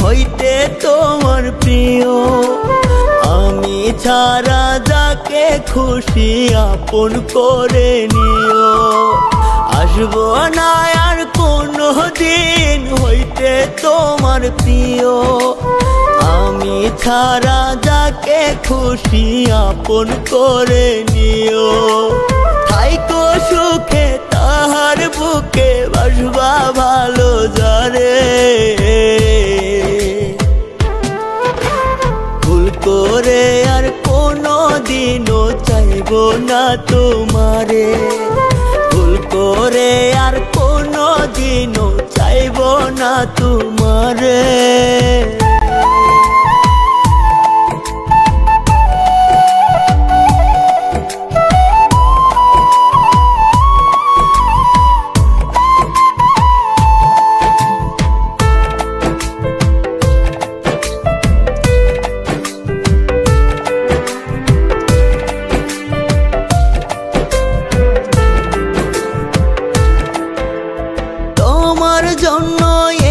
হইতে তোমার প্রিয়, আমি ছাড়া যাকে খুশি আপন করে নিও। আসবো না আর কোনো দিন হইতে তোমার প্রিয়, আমি ছাড়া যাকে খুশি আপন করে নিও। থাইকো সুখে তাহার বুকে বাসবা ভালো যারে, ভুল করে আর কোনো দিনও চাইবো না তোমারে, ভুল করে আর কোনো দিনও চাইবো না তোমারে। তোমার জন্য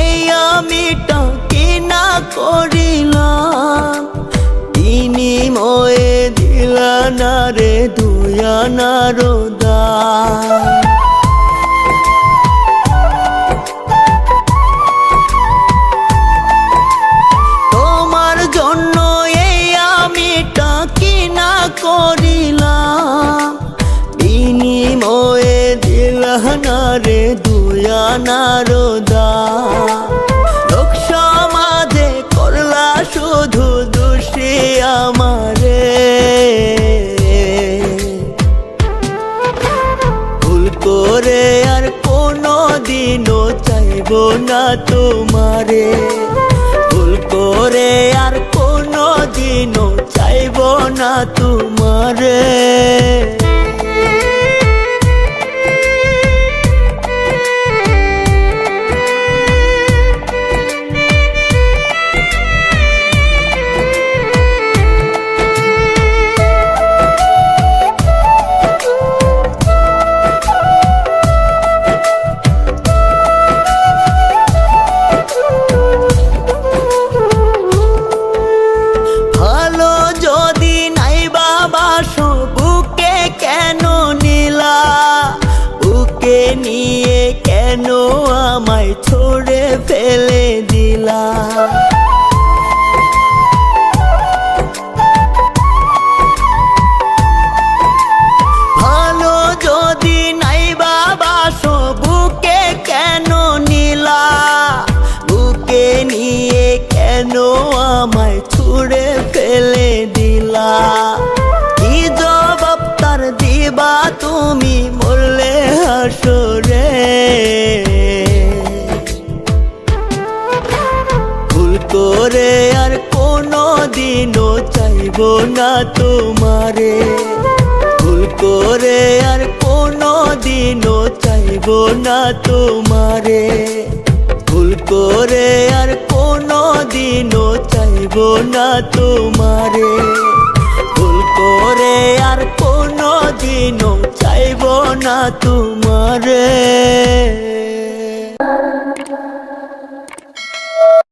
এই আমিটা কিনা করিলাম, বিনিময়ে দিলা না রে দুয়ানার দাম। তোমার জন্য এই আমিটা কিনা করিলাম, বিনিময়ে দিলা না রে দুয়ানার দাম। লোক সমাজে করলা শুধু দোষী আমারে, ভুল করে আর কোনো দিনও চাইবো না তোমারে, ভুল করে আর কোনো দিনও চাইবো না তোমারে। নিয়ে কেন আমায় ছড়ে ফেলে দিলা, ভালো যদি নাই বাসো বুকে কেন নিলা, বুকে নিয়ে কেন আমায় ছুড়ে ফেলে দিলা। কি জবাব তার দিবা তুমি মরলে হাসরে, ভুল করে আর কোনো দিনও চাইবো না তোমারে, ভুল করে আর কোনো দিনও চাইবো না তোমারে, ভুল করে আর কোনো দিনও চাইবো না তোমারে, ভুল করে আর কোনো দিনও চাইবো না তোমারে।